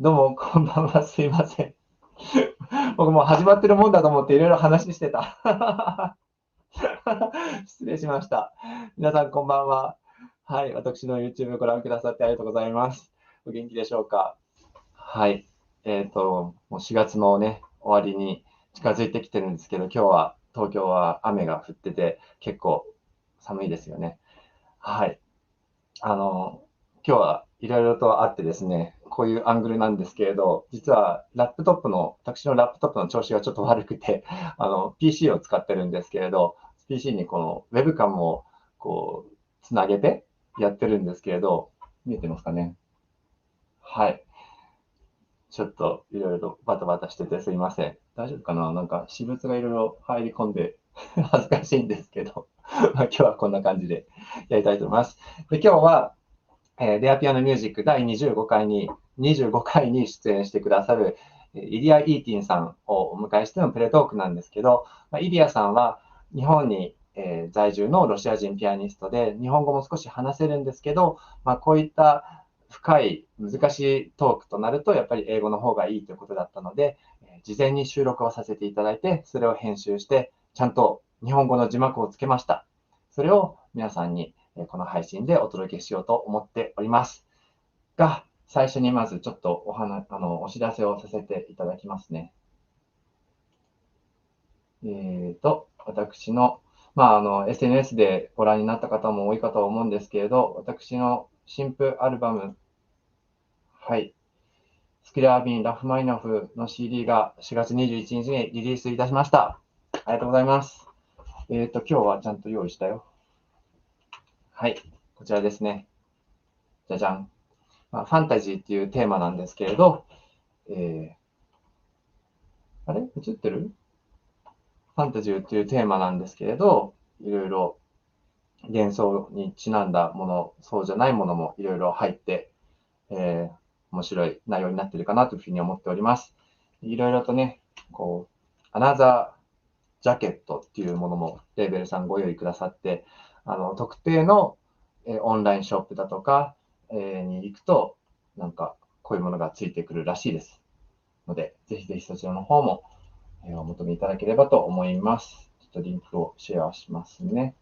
どうも、こんばんは。すいません。僕もう始まってるもんだと思っていろいろ話してた。失礼しました。皆さん、こんばんは。はい、私の YouTube ご覧くださってありがとうございます。お元気でしょうか。はい。もう4月のね、終わりに近づいてきてるんですけど、今日は東京は雨が降ってて結構寒いですよね。はい。あの、今日はいろいろとあってですね、こういうアングルなんですけれど、実は私のラップトップの調子がちょっと悪くて、PC を使ってるんですけれど、PC にこのウェブカムをこう、つなげてやってるんですけれど、見えてますかね。はい。ちょっといろいろバタバタしててすいません。大丈夫かな、なんか私物がいろいろ入り込んで恥ずかしいんですけど、まあ今日はこんな感じでやりたいと思います。で、今日はレアピアノミュージック第25回に出演してくださるイリア・イーティンさんをお迎えしてのプレトークなんですけど、イリアさんは日本に在住のロシア人ピアニストで、日本語も少し話せるんですけど、こういった深い難しいトークとなると、やっぱり英語の方がいいということだったので、事前に収録をさせていただいて、それを編集して、ちゃんと日本語の字幕をつけました。それを皆さんにこの配信でお届けしようと思っておりますが、最初にまずちょっとお知らせをさせていただきますね。私の、SNS でご覧になった方も多いかと思うんですけれど、私の新譜アルバム、はい、スクリャービン・ラフマニノフの CD が4月21日にリリースいたしました。ありがとうございます。今日はちゃんと用意したよ。はい、こちらですね。じゃじゃん。ファンタジーっていうテーマなんですけれど、えあれ映ってるファンタジーっていうテーマなんですけれど、いろいろ幻想にちなんだもの、そうじゃないものもいろいろ入って、面白い内容になっているかなというふうに思っております。いろいろとね、アナザージャケットっていうものもレーベルさんご用意くださって、特定のオンラインショップだとか、に行くと、なんかこういうものがついてくるらしいですので、ぜひぜひそちらの方もお求めいただければと思います。ちょっとリンクをシェアしますね。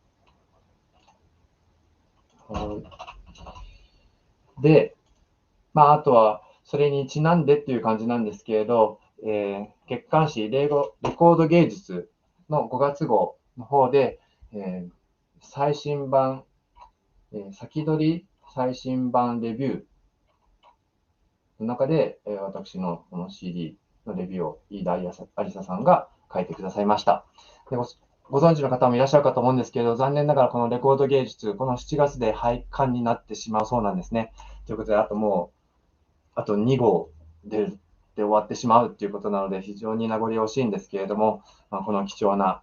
で、あとは、それにちなんでっていう感じなんですけれど、月刊誌レコード芸術の5月号の方で、最新版、先取り最新版レビューの中で、私のこの CD のレビューを飯田ありささんが書いてくださいました。でご存知の方もいらっしゃるかと思うんですけれど、残念ながらこのレコード芸術、この7月で廃刊になってしまうそうなんですね。ということで、あと2号で終わってしまうということなので、非常に名残惜しいんですけれども、この貴重な、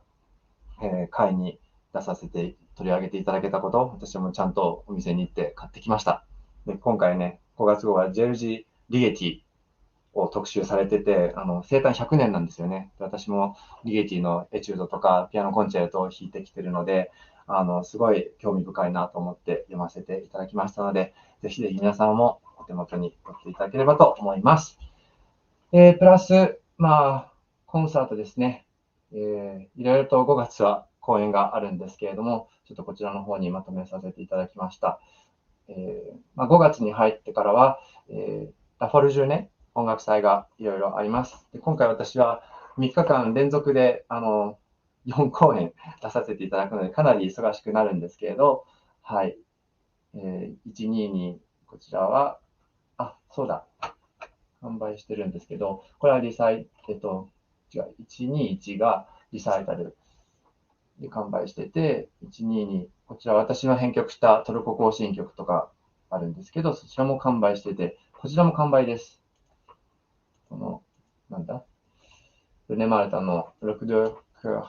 回に出させて取り上げていただけたこと、私もちゃんとお店に行って買ってきました。で今回ね、5月号はジェルジ・リゲティを特集されてて、生誕100年なんですよね。私もリゲティのエチュードとかピアノコンチェルトを弾いてきてるので、すごい興味深いなと思って読ませていただきましたので、ぜひぜひ皆さんもお手元に取っていただければと思います。プラス、コンサートですね。いろいろと5月は公演があるんですけれども、ちょっとこちらの方にまとめさせていただきました。5月に入ってからは、ラフォルジュね、音楽祭がいろいろあります。で今回私は3日間連続で4公演出させていただくので、かなり忙しくなるんですけれど、はい。122、こちらは、そうだ、販売してるんですけど、これは違う、121がリサイタルで完売してて、122、こちら私の編曲したトルコ行進曲とかあるんですけど、そちらも完売してて、こちらも完売です。この、なんだ、ルネ・マルタのロク・ドゥ・クー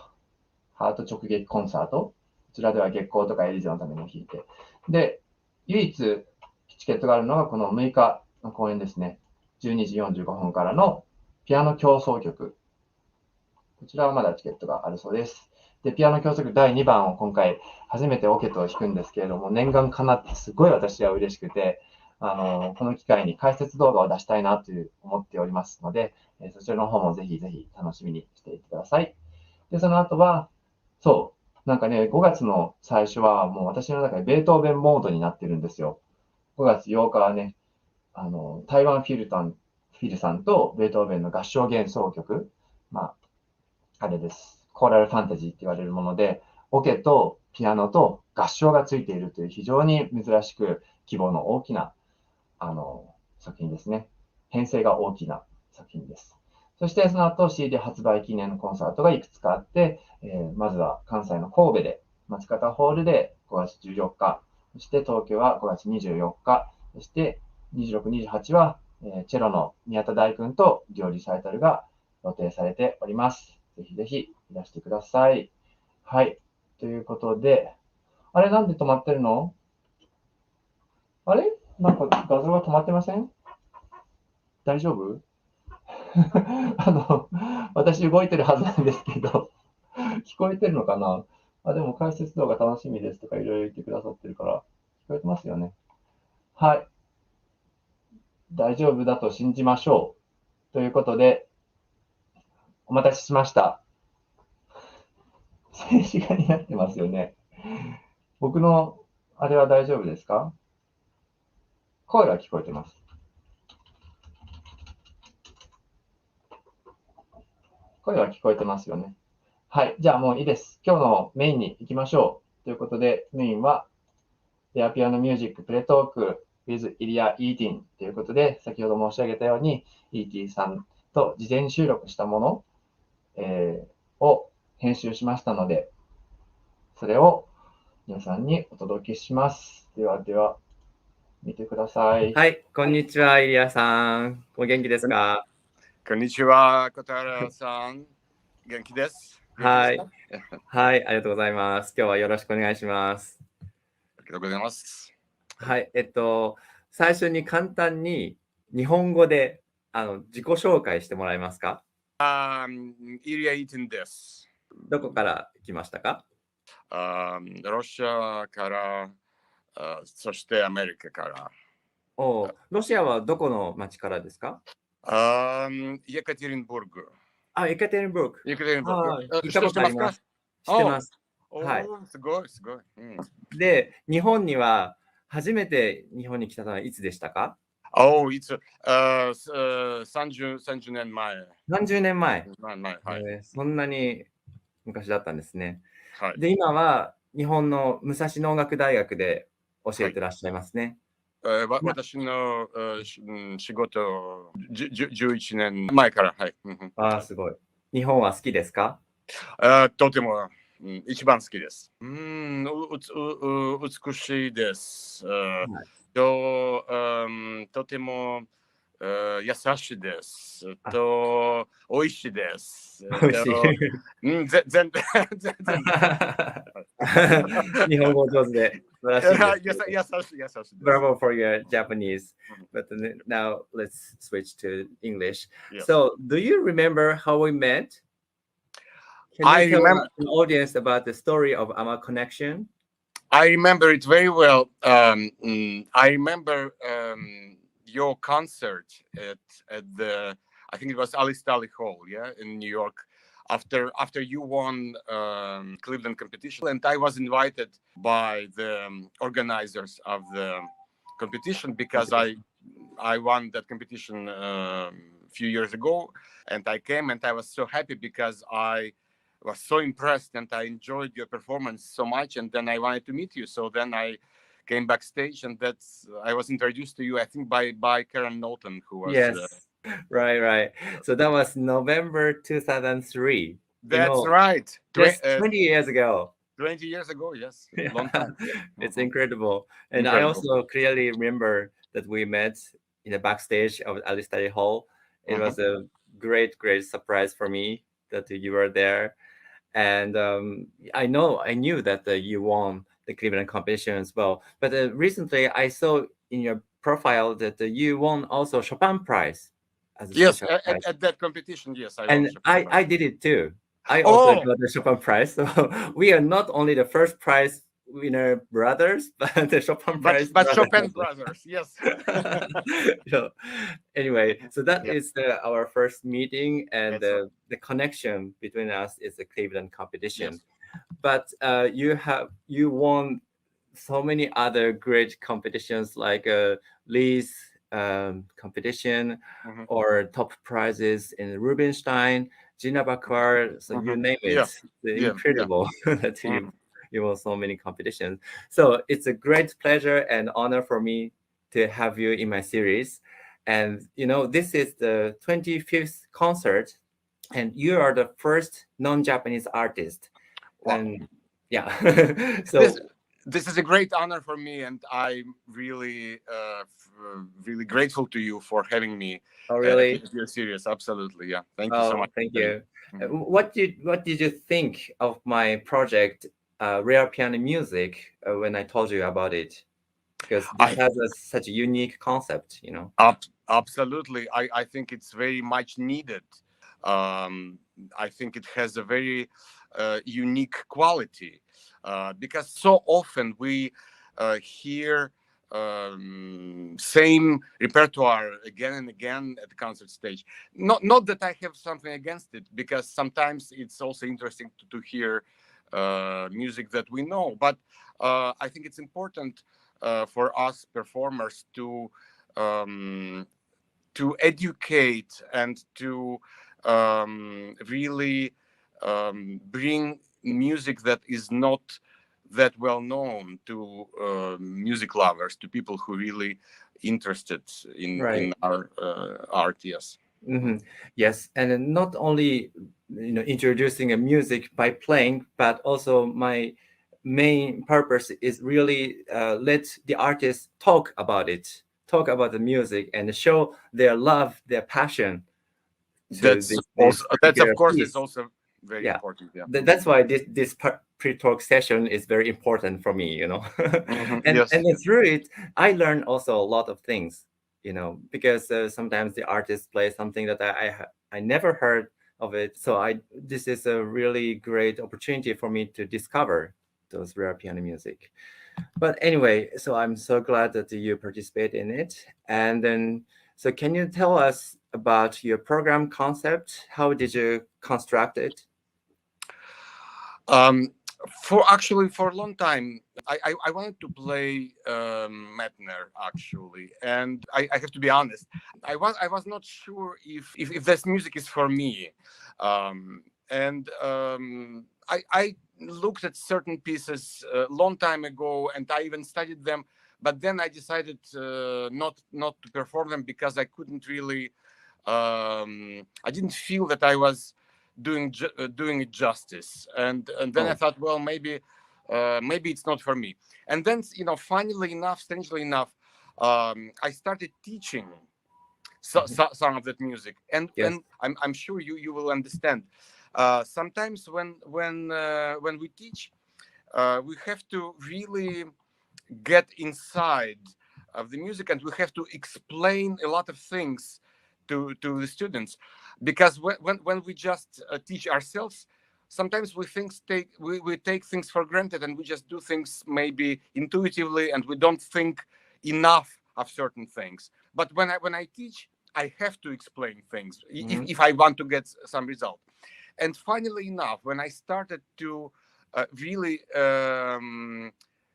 ハート直撃コンサート。こちらでは月光とかエリゼのために弾いて。で、唯一チケットがあるのがこの6日の公演ですね。12時45分からのピアノ競争曲。こちらはまだチケットがあるそうです。で、ピアノ競争曲第2番を今回初めてオケと弾くんですけれども、念願かなってすごい私は嬉しくて、この機会に解説動画を出したいなと思っておりますので、そちらの方もぜひぜひ楽しみにしていてください。で、その後は、そう、なんかね、5月の最初はもう私の中でベートーベンモードになってるんですよ。5月8日はね、台湾フィルさんとベートーベンの合唱幻想曲、あれです。コーラルファンタジーって言われるもので、オケとピアノと合唱がついているという非常に珍しく規模の大きな、作品ですね。編成が大きな作品です。そしてその後 CD 発売記念のコンサートがいくつかあって、まずは関西の神戸で、松方ホールで5月14日、そして東京は5月24日、そして26、28は、チェロの宮田大君とデュオリサイタルが予定されております。ぜひぜひいらしてください。はい。ということで、あれなんで止まってるの？あれなんか画像が止まってません？大丈夫？私動いてるはずなんですけど、聞こえてるのかな？でも解説動画楽しみですとかいろいろ言ってくださってるから、聞こえてますよね。はい。大丈夫だと信じましょう。ということで、お待たせしました。静止画になってますよね。僕の、あれは大丈夫ですか？声は聞こえてます。声は聞こえてますよね。はい。じゃあもういいです。今日のメインに行きましょう。ということで、メインは、ピアノミュージックプレトーク with Ilya Itin ということで、先ほど申し上げたように、イーティさんと事前収録したもの、を編集しましたので、それを皆さんにお届けします。ではでは、見てください。はい、こんにちは、イリアさん。お元気ですか？こんにちは、小原さん。元気です。はい。はい、ありがとうございます。今日はよろしくお願いします。ありがとうございます。はい、最初に簡単に日本語で自己紹介してもらえますか？イリア・イテンです。どこから来ましたか？ロシアから、そしてアメリカから。ロシアはどこの町からですか？エカテリンブルク。エカテリンブルク。エカテリンブルク。行ったことあります。知ってます。はい。すごい、すごい。で、日本には初めて日本に来たのはいつでしたか？いつ30年前。30年前。はい。そんなに昔だったんですね。はい、で、今は日本の武蔵野音楽大学で教えてらっしゃいますね。私の仕事11年前から。はい。すごい。日本は好きですか？とても一番好きです。美しいです。とても優しいです。美味しいです。美味しい。全然。日本語上手で素晴らしいです。優しい。Bravo for your Japanese. But now let's switch to English. So, do you remember how we met? Can you tell the audience about the story of our connection? I remember it very well. I remember your concert at the, I think it was Alice Hall, in New York. After you won Cleveland competition, and I was invited by the organizers of the competition because I won that competition a few years ago, and I came and I was so happy because I was so impressed and I enjoyed your performance so much, and then I wanted to meet you. So then I came backstage, and I was introduced to you, I think, by Karen Knowlton, who was right. So that was November 2003. That's right. 20 years ago. 20 years ago, yes. Long time. It's incredible. And I also clearly remember that we met in the backstage of Alice Hall. It was a great surprise for me that you were there. And I knew that you won the Cleveland competition as well. But recently I saw in your profile that you won also Chopin Prize. Yes, at that competition, yes. I did it too. I also got the Chopin Prize. So we are not only the first prize winner brothers, but the Chopin Prize. But Chopin brothers, yes. So, anyway, so that Yeah. is our first meeting, and That's right. the connection between us is the Cleveland competition. Yes. But you won so many other great competitions like Lee's competition Mhm. or top prizes in Rubinstein, Gina Bakar, so you Mhm. name it. Yeah. It's Yeah. incredible that Mhm. you won so many competitions. So it's a great pleasure and honor for me to have you in my series. And this is the 25th concert, and you are the first non-Japanese artist. Wow. And yeah, so This is a great honor for me, and I'm really, really grateful to you for having me. oh really? If you're serious, absolutely, yeah. Thank you so Oh, much. thank you. Mhm. What did you think of my project, Rare Piano Music, when I told you about it? Because this I has such a unique concept, absolutely. I think it's very much needed. I think it has a very unique quality because so often we hear same repertoire again and again at the concert stage. Not that I have something against it, because sometimes it's also interesting to hear music that we know. But I think it's important for us performers to educate and to really bring music that is not that well known to music lovers, to people who really interested right? in our art. Yes. Hmm. Yes, and then not only introducing a music by playing, but also my main purpose is really let the artists talk about it, talk about the music, and show their love, their passion to That's this also, that's of particular course is piece. also very Yeah, important. Yeah. that's why this pre-talk session is very important for me. and Yes. then through it, I learned also a lot of things. Because sometimes the artists play something that I never heard of it. So this is a really great opportunity for me to discover those rare piano music. But anyway, so I'm so glad that you participate in it. And then, so can you tell us about your program concept? How did you construct it? Um, for a long time, I wanted to play Medtner, actually, and I have to be honest, I was not sure if this music is for me, and I looked at certain pieces a long time ago, and I even studied them, but then I decided not to perform them because I couldn't really, I didn't feel that I was doing it justice, and then I Oh, thought, well, maybe it's not for me. And then, finally enough, strangely enough, I started teaching some of that music, and yes. I'm sure you will understand. Sometimes when we teach, we have to really get inside of the music, and we have to explain a lot of things to the students, because when we just teach ourselves, sometimes we take things for granted, and we just do things maybe intuitively, and we don't think enough of certain things. But when I teach, I have to explain things Mhm. if I want to get some result. And finally enough, when I started to really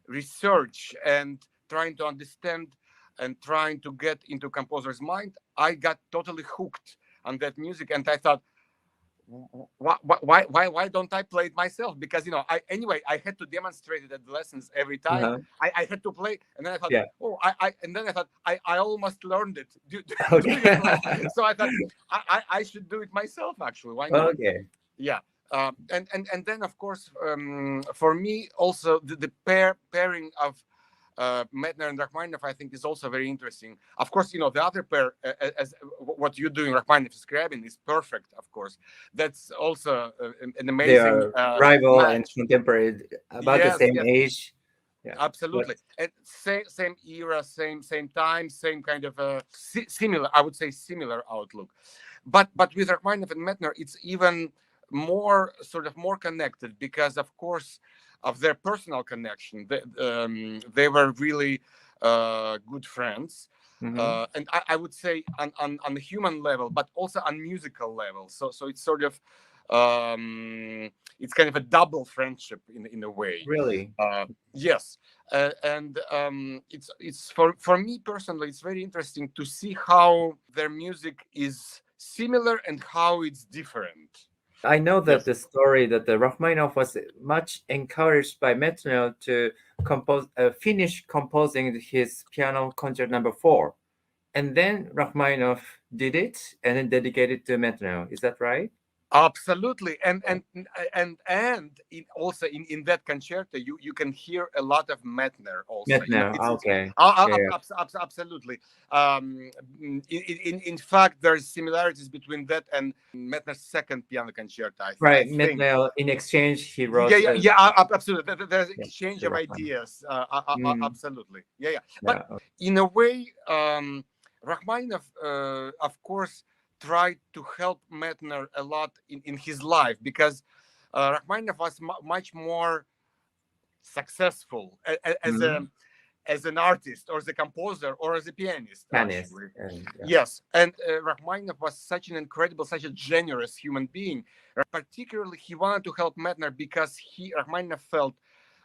research and trying to understand and trying to get into composer's mind, I got totally hooked on that music, and I thought, why don't I play it myself? Because I had to demonstrate it at the lessons every time. Uh-huh. I had to play, and then I thought, Yeah. oh, and then I thought I almost learned it doing Okay. it well. So I thought I should do it myself. Actually, why not? Okay. Yeah. And then, of course, for me also the pairing of Medtner and Rachmaninov, I think, is also very interesting. Of course, the other pair, as what you do in Rachmaninov Scriabin, is perfect. Of course, that's also an They amazing are rival and match. contemporary, about the Yes, same yes, age. Yeah. But absolutely, and same era, same time, same kind of similar. I would say similar outlook. But with Rachmaninov and Medtner, it's even more connected, because of course of their personal connection. They were really good friends. And I would say on the human level, but also on musical level. So it's sort of it's kind of a double friendship in a way. Really? Yes. And it's for me personally, it's very interesting to see how their music is similar and how it's different. I know that the story that the Rachmaninoff was much encouraged by Medtner to finish composing his piano concert number 4, and then Rachmaninoff did it and then dedicated to Medtner. Is that right? Absolutely, and also in that concerto, you can hear a lot of Medtner also. Medtner, okay. Absolutely. In fact, there's similarities between that and Medtner's second piano concerto. Right, Medtner. In exchange, he wrote. Absolutely. There's exchange of ideas. Absolutely. But in a way, Rachmaninoff, of course, tried to help Medtner a lot in his life, because Rachmaninoff was much more successful as an artist or as a composer or as a pianist. Yes, and Rachmaninoff was such a generous human being. Particularly, he wanted to help Medtner because Rachmaninoff felt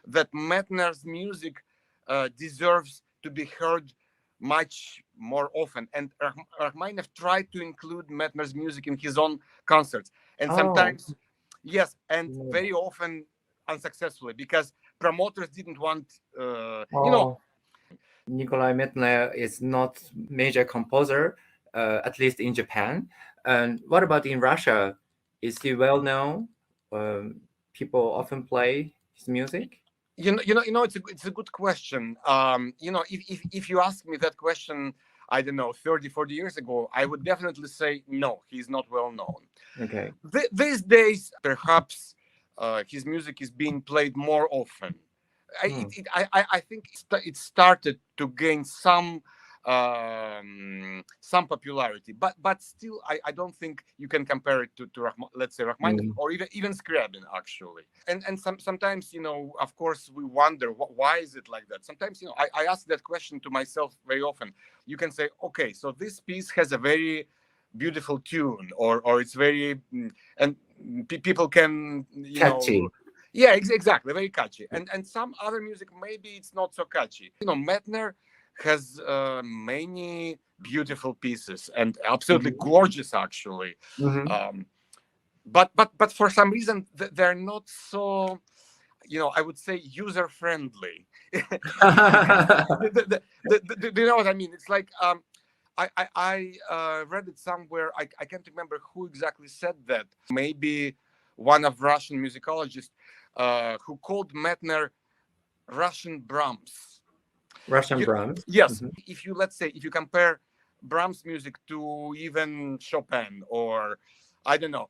that Medtner's music deserves to be heard much more often, and Rachmaninoff tried to include Medtner's music in his own concerts, and sometimes very often unsuccessfully, because promoters didn't want Nikolai Medtner is not major composer, at least in Japan. And what about in Russia? Is he well known? People often play his music. It's a good question. If you ask me that question, I don't know, 30, 40 years ago, I would definitely say no, he's not well known. Okay. These days, perhaps his music is being played more often. I think it started to gain some popularity, but still, I don't think you can compare it to let's say Rachmaninoff or even Scriabin, actually. And sometimes, of course, we wonder why is it like that. Sometimes, I ask that question to myself very often. You can say, okay, so this piece has a very beautiful tune, or it's very and people can catchy. Yeah, exactly, very catchy. And some other music, maybe it's not so catchy. Medtner has many beautiful pieces and absolutely gorgeous, actually. But for some reason they're not so, I would say, user friendly. Do you know what I mean? It's like I read it somewhere. I can't remember who exactly said that. Maybe one of Russian musicologists who called Medtner Russian Brahms. Brahms? Yes. If you compare Brahms music to even Chopin, or I don't know,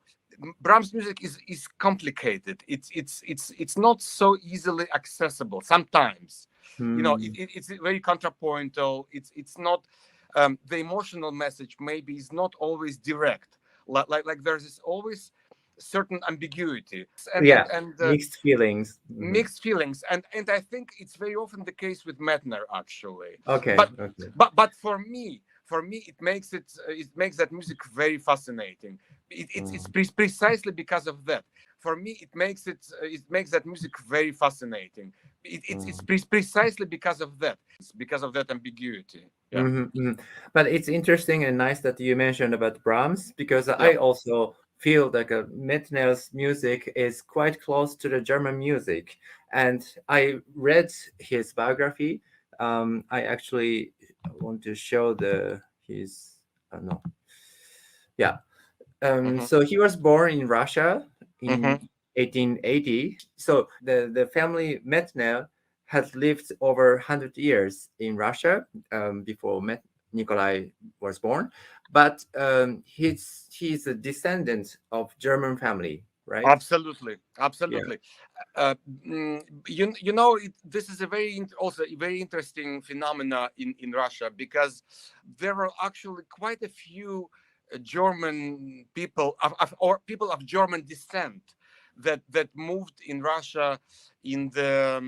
Brahms music is complicated. It's not so easily accessible sometimes. It's very contrapuntal. It's not the emotional message maybe is not always direct. Like there's always certain ambiguity and mixed feelings. Mixed feelings, and I think it's very often the case with Medtner, actually. But for me it makes that music very fascinating. It's precisely because of that. For me, it makes that music very fascinating. It's precisely because of that. It's because of that ambiguity. But it's interesting and nice that you mentioned about Brahms, because I also feel like Medtner's music is quite close to the German music, and I read his biography. I actually want to show his so he was born in Russia in 1880. So the family Medtner had lived over 100 years in Russia before Nikolai was born, but he's a descendant of German family, right? Absolutely. This is also a very interesting phenomena in Russia, because there are actually quite a few German people or people of German descent that moved in Russia in the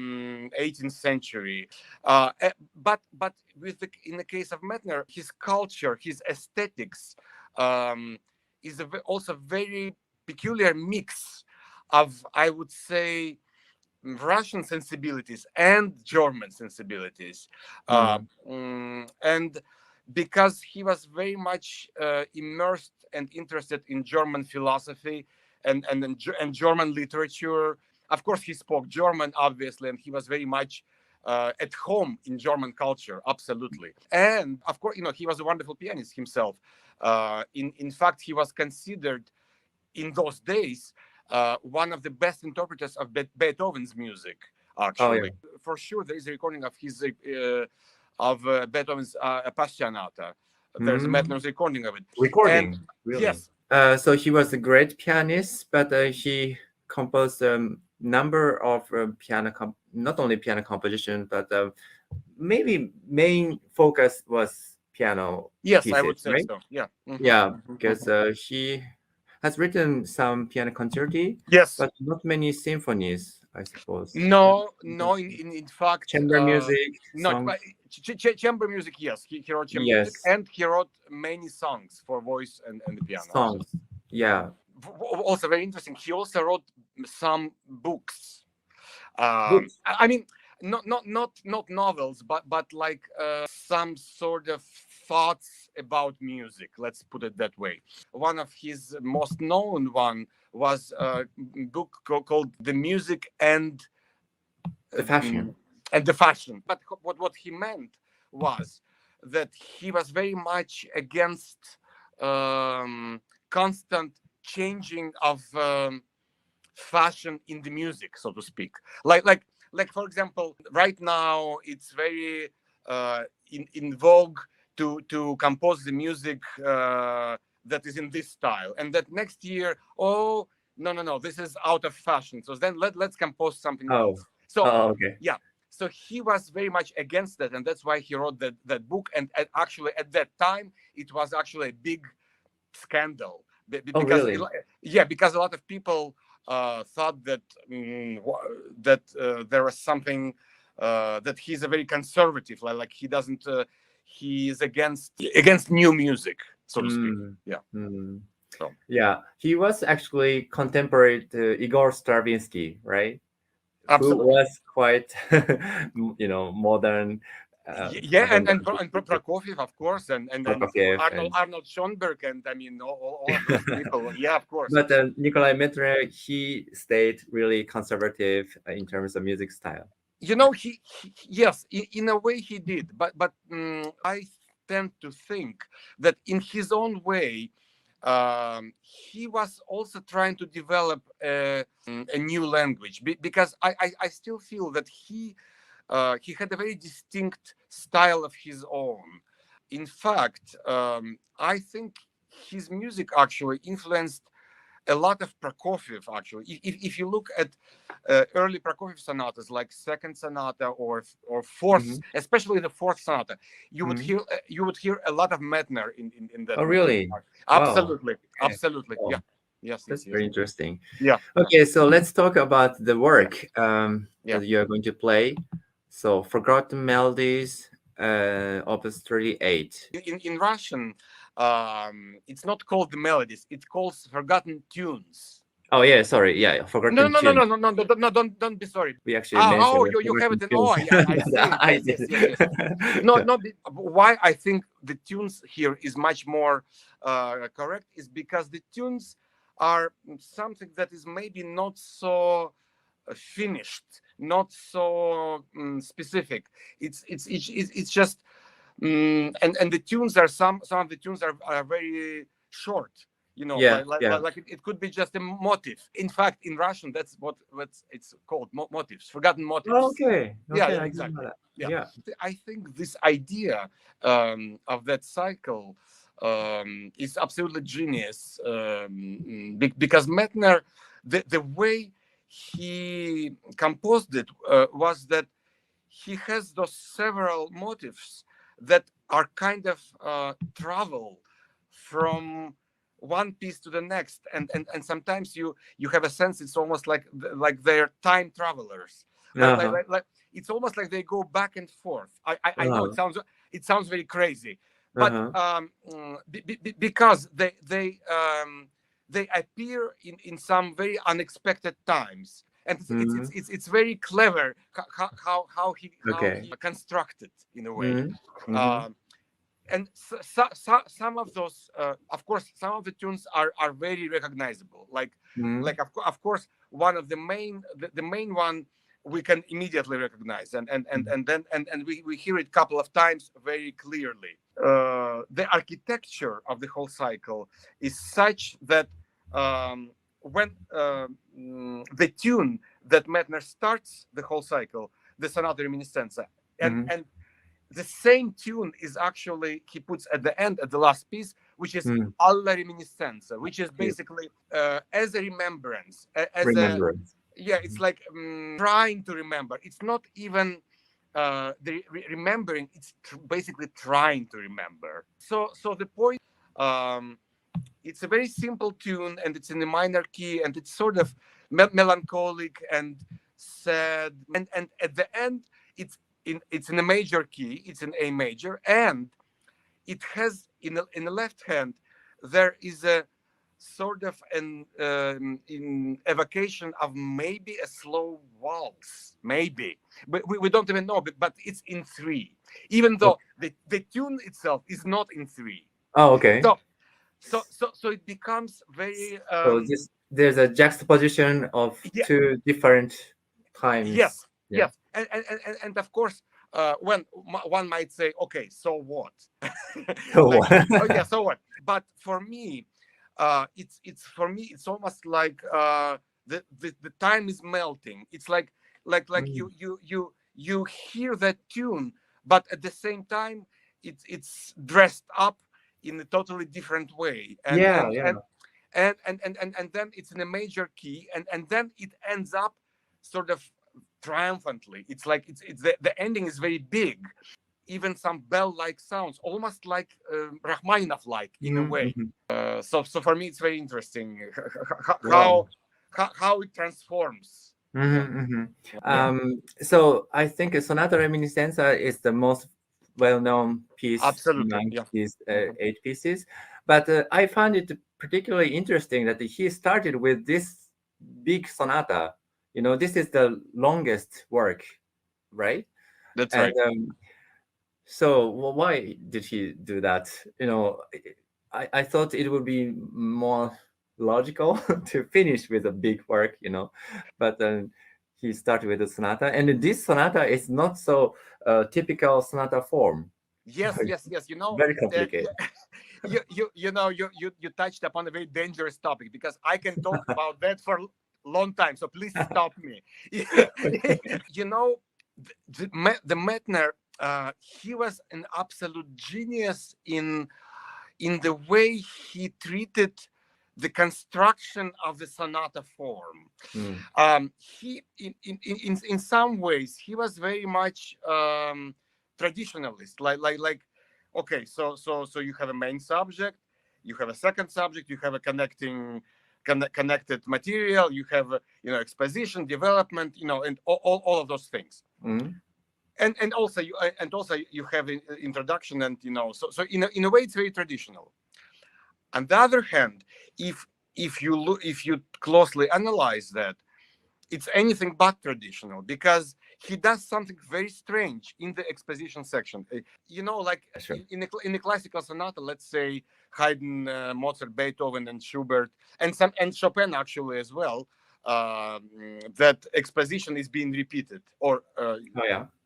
18th century. But in the case of Medtner, his culture, his aesthetics is also very peculiar mix of, I would say, Russian sensibilities and German sensibilities. And because he was very much immersed and interested in German philosophy and German literature. Of course, he spoke German, obviously, and he was very much at home in German culture, absolutely. And of course, he was a wonderful pianist himself. In fact, he was considered in those days one of the best interpreters of Beethoven's music, actually. Oh, yeah. For sure, there is a recording of his Beethoven's Appassionata. There's a Medtner's recording of it. Recording, And, really? Yes. So he was a great pianist, but he composed a number of not only piano composition, but maybe main focus was piano. Yes, pieces, I would say right? so. Yeah. Mhm. Yeah, because he has written some piano concerti, Yes. but not many symphonies, I suppose. No. In fact, Chamber music, no. songs. Chamber music. Yes, he wrote chamber Yes. music, and he wrote many songs for voice and the piano. Songs. Yeah. Also very interesting. He also wrote some books. Books. I mean, not novels, but like some sort of thoughts about music. Let's put it that way. One of his most known one was a book called "The Music and The Fashion." And the Fashion. But what he meant was that he was very much against constant changing of fashion in the music, so to speak. Like for example, right now it's very in vogue to compose the music that is in this style, and that next year, oh no, this is out of fashion. So then let's compose something else. So okay. Yeah. So he was very much against that, and that's why he wrote that book. And actually, at that time, it was actually a big scandal. Because, really? Because a lot of people thought that there was something that he's a very conservative, like he doesn't, he is against new music, so to speak. Yeah. So. Yeah, he was actually contemporary to Igor Stravinsky, right? Absolutely. Who was quite, modern. And Prokofiev, of course, and Prokofiev Arnold Schoenberg, and I mean all of those people. Yeah, of course. But Nikolai Medtner, he stayed really conservative in terms of music style. He yes, in a way he did, but I tend to think that in his own way, he was also trying to develop a new language, because I still feel that he had a very distinct style of his own. In fact, I think his music actually influenced a lot of Prokofiev. Actually, if you look at early Prokofiev sonatas, like Second Sonata or Fourth, especially the Fourth Sonata, you would hear a lot of Medtner in that. Oh, really? Absolutely, wow. Absolutely. Oh. Yeah. Yes, that's very interesting. Yeah. Okay, so let's talk about the work that you are going to play. So, Forgotten Melodies, Opus 38. In Russian, it's not called the melodies; it's called Forgotten Tunes. Oh yeah, sorry, yeah, Forgotten No, Tunes. don't be sorry. We actually mentioned. You have it. I see. Yes. No. Why I think the tunes here is much more correct is because the tunes are something that is maybe not so finished, not so specific. It's just and the tunes are some of the tunes are very short. Like it could be just a motif. In fact, in Russian, that's what it's called, motifs, forgotten motifs. Okay. Yeah, exactly. Yeah. I think this idea of that cycle is absolutely genius, because Medtner, the way he composed it was that he has those several motifs that are kind of travel from one piece to the next, and sometimes you have a sense it's almost like they're time travelers. Like it's almost like they go back and forth. I know it sounds very crazy, but because they appear in some very unexpected times, and it's very clever how he constructed in a way. And some of those, of course, some of the tunes are very recognizable. Like of course, one of the main one we can immediately recognize, and we hear it a couple of times very clearly. The architecture of the whole cycle is such that when the tune that Medtner starts the whole cycle, the Sonata Reminiscenza, and the same tune is actually he puts at the end, at the last piece, which is Alla Reminiscenza, which is basically as a remembrance, it's like trying to remember. It's not even remembering, it's basically trying to remember. So the point, it's a very simple tune, and it's in a minor key, and it's sort of melancholic and sad, and at the end it's in a major key, it's in A major, and it has in the left hand there is a sort of an evocation of maybe a slow waltz, maybe, but we don't even know, but it's in 3, even though the tune itself is not in 3. Oh, okay. So it becomes very so there's a juxtaposition of two different times. Yes. And of course, when one might say, okay, so what? So what? But for me, it's almost like the time is melting. It's like you hear that tune, but at the same time, it's dressed up in a totally different way. And then it's in a major key, and then it ends up sort of triumphantly. It's like it's the ending is very big, even some bell-like sounds, almost like Rachmaninov-like in a way. So for me, it's very interesting how it transforms. So I think Sonata Reminiscenza is the most well-known piece among these 8 pieces, but I found it particularly interesting that he started with this big sonata. This is the longest work, right? That's right. So why did he do that? I thought it would be more logical to finish with a big work, but he started with the sonata, and this sonata is not so typical sonata form. Yes. Very complicated. You touched upon a very dangerous topic, because I can talk about that for long time, so please stop me. The Medtner, he was an absolute genius in the way he treated the construction of the sonata form. He in some ways he was very much traditionalist, like okay, so you have a main subject, you have a second subject, you have a connected material, you have exposition, development, and all of those things. And also you have introduction, and so in a way it's very traditional. On the other hand, if you closely analyze that, it's anything but traditional, because he does something very strange in the exposition section. Like in the classical sonata, let's say Haydn, Mozart, Beethoven, and Schubert, and Chopin actually as well, that exposition is being repeated, or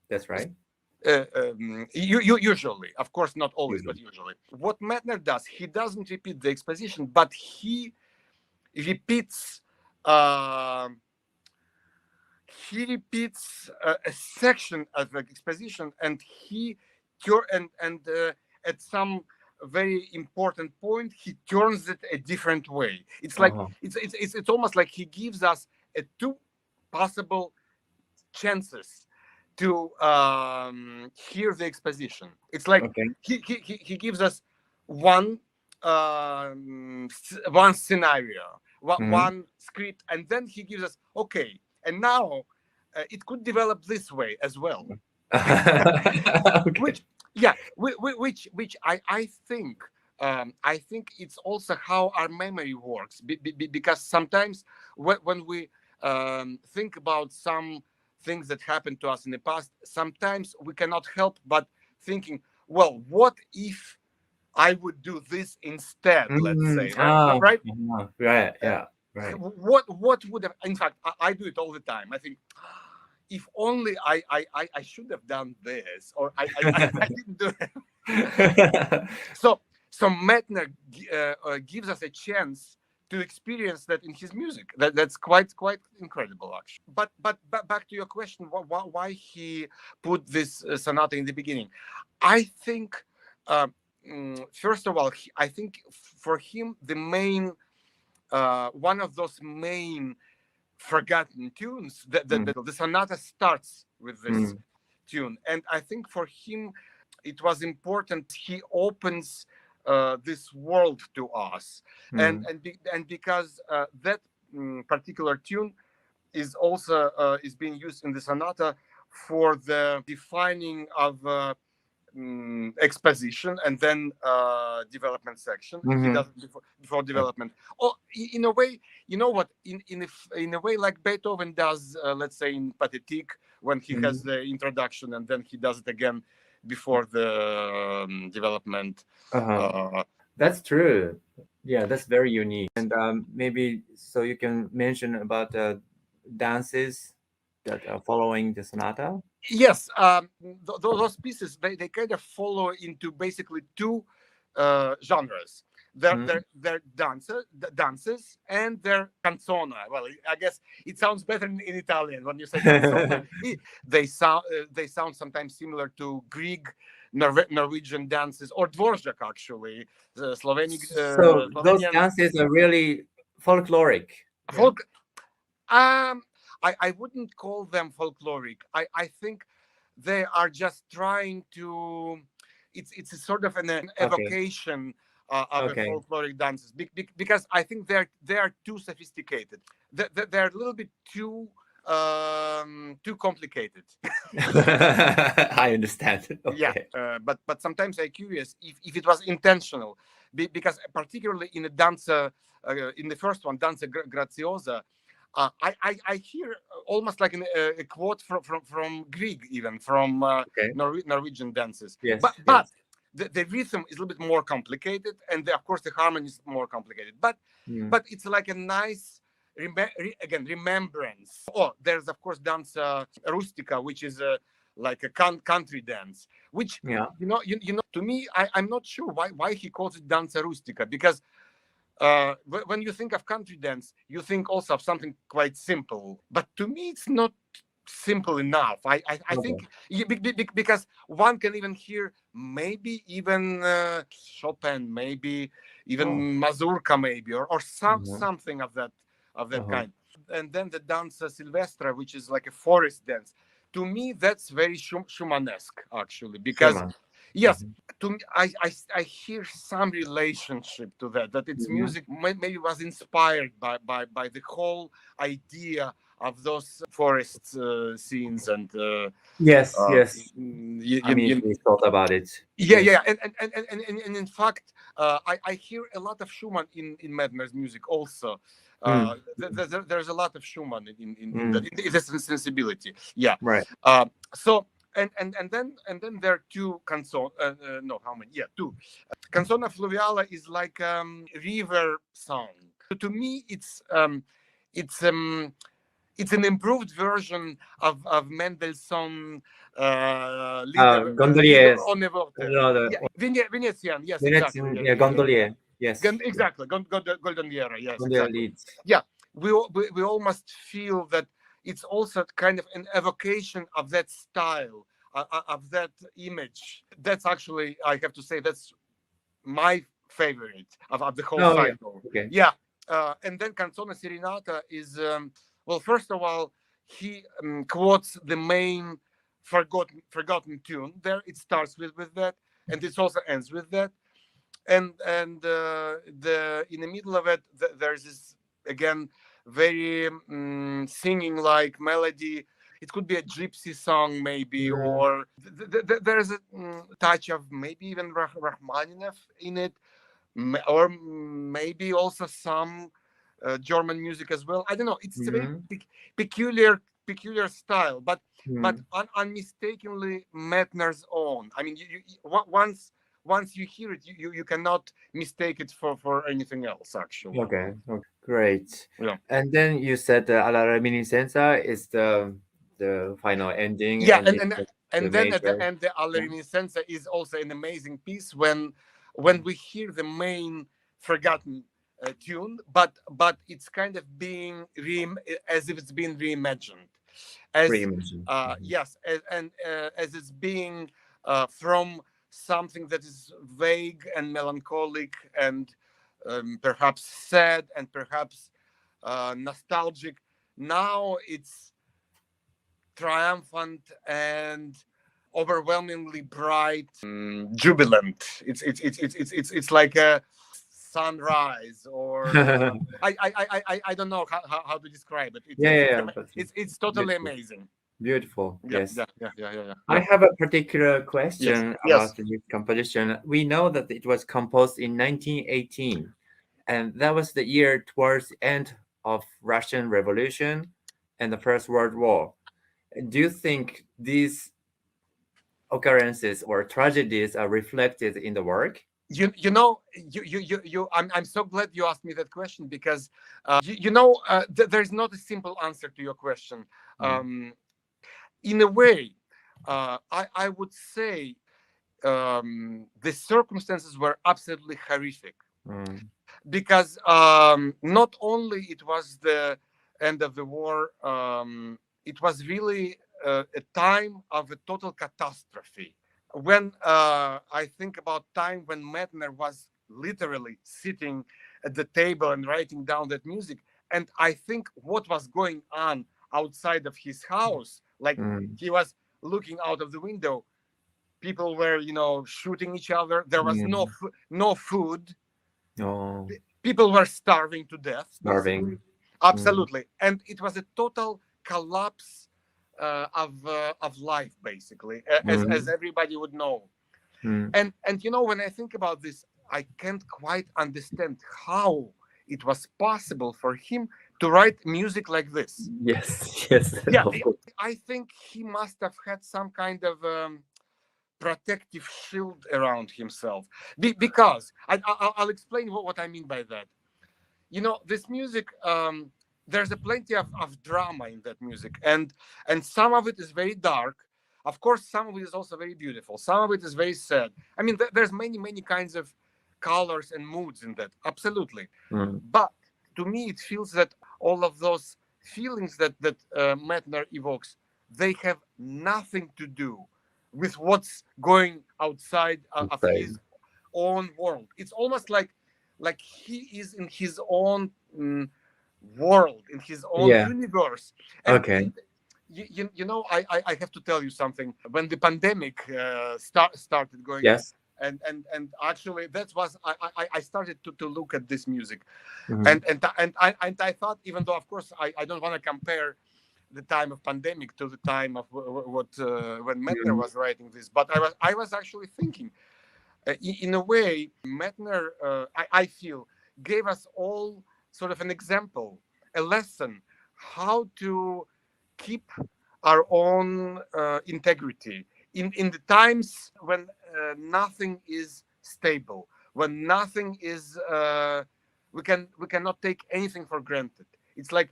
that's right. Usually, of course, not always, but usually. What Medtner does, he doesn't repeat the exposition, but he repeats a section of the exposition, and at some very important point he turns it a different way. It's like it's almost like he gives us two possible chances to hear the exposition. It's like he gives us one one scenario, one script, and then he gives us, okay, and now it could develop this way as well. Okay. Which I think it's also how our memory works, because sometimes when we think about some things that happened to us in the past, sometimes we cannot help but thinking, well, what if I would do this instead, let's say, right? Right, yeah, right. What would have, in fact, I do it all the time. I think, if only I should have done this, or I didn't do it. So Medtner gives us a chance to experience that in his music. That's quite incredible, actually. But back to your question, why he put this sonata in the beginning? I think, first of all, I think for him the main one of those main forgotten tunes, the sonata starts with this tune, and I think for him it was important. He opens this world to us, and because that particular tune is also is being used in the sonata for the defining of exposition and then development section. He does it before development. Or in a way, you know what? In a way, like Beethoven does, let's say in Peatix, when he has the introduction and then he does it again before the development. That's true. Yeah, that's very unique. And maybe so you can mention about the dances that are following the sonata. Yes, those pieces they kind of follow into basically two genres. They're dances and they're canzona. Well, I guess it sounds better in Italian when you say canzona. They sound sometimes similar to Greek, Norwegian dances, or Dvorak, actually. Slovenic. So those dances are really folkloric. Folk. I wouldn't call them folkloric. I think they are just trying to. It's a sort of an evocation of a folkloric dances because I think they are too sophisticated. They're a little bit too complicated. I understand. Okay. Yeah, but sometimes I'm curious if it was intentional, because particularly in the Danza, in the first one, Danza graziosa. I hear almost like a quote from Greek, even from Norwegian dances. Yes, but the rhythm is a little bit more complicated, and of course the harmony is more complicated. But it's like a nice remembrance. Oh, there's of course Danza rustica, which is like a country dance. Which you know, to me, I'm not sure why he calls it Danza rustica, because when you think of country dance, you think also of something quite simple. But to me, it's not simple enough. I think because one can even hear maybe even Chopin, maybe even Mazurka, maybe or something of that kind. And then the Danza silvestra, which is like a forest dance. To me, that's very Schumannesque, actually, because. Yes, to me, I hear some relationship to that its music maybe was inspired by the whole idea of those forest scenes and yes. We thought about it. Yeah, and in fact, I hear a lot of Schumann in Medtner's music also. There's a lot of Schumann in this sensibility. Yeah, right. So. And then there are two canzona. No, how many? Yeah, two. Canzona fluviala is like river song. To me, it's an improved version of Mendelssohn Gondolier. Venetian, yes, Venetian, exactly. Gondolier, yes. Exactly, Gondoliera, yes. Gondolier exactly. leads. Yeah, we almost feel that it's also kind of an evocation of that style, of that image. That's actually, I have to say, that's my favorite of the whole cycle. Okay. Yeah. And then Canzona Serenata is, well, first of all, he quotes the main forgotten tune there. It starts with that, and it also ends with that. and the in the middle of it there's this again very singing like melody. It could be a gypsy song maybe, or there's a touch of maybe even Rachmaninov in it, or maybe also some German music as well. I don't know. It's a very peculiar style, but unmistakably Medtner's own. I mean, once you hear it, you cannot mistake it for anything else, actually. Okay, great. Yeah. And then you said the Alla Reminiscenza is the final ending. Yeah, and then at the end, the Alla Reminiscenza is also an amazing piece when we hear the main forgotten tune, but it's kind of being as if it's been reimagined. Yes, as it's being from something that is vague and melancholic and perhaps sad and perhaps nostalgic. Now it's triumphant and overwhelmingly bright, jubilant. It's like a sunrise, or I don't know how to describe it. It's totally amazing. Beautiful. Yes. Yeah. I have a particular question about this composition. We know that it was composed in 1918, and that was the year towards the end of Russian Revolution and the First World War. Do you think these occurrences or tragedies are reflected in the work? I'm so glad you asked me that question, because there's not a simple answer to your question. In a way, I would say the circumstances were absolutely horrific, because not only it was the end of the war, it was really a time of a total catastrophe. When I think about time when Medtner was literally sitting at the table and writing down that music, and I think what was going on outside of his house, like he was looking out of the window, people were shooting each other, there was no food, people were starving to death, absolutely. And it was a total collapse of life, basically, as everybody would know. And when I think about this, I can't quite understand how it was possible for him to write music like this. Yes. Yeah, I think he must have had some kind of protective shield around himself, because I'll explain what I mean by that. This music, there's a plenty of drama in that music, and some of it is very dark. Of course, some of it is also very beautiful. Some of it is very sad. I mean, there's many kinds of colors and moods in that, absolutely. But to me, it feels that all of those feelings that Medtner evokes, they have nothing to do with what's going outside of his own world. It's almost like he is in his own world, in his own universe. And I have to tell you something. When the pandemic started going, and actually that was I started to look at this music, and I thought, even though of course I don't want to compare the time of pandemic to the time of when Medtner was writing this, but I was actually thinking, in a way, Medtner, I feel, gave us all sort of an example, a lesson, how to keep our own integrity in the times when nothing is stable, when nothing is, we cannot take anything for granted. It's like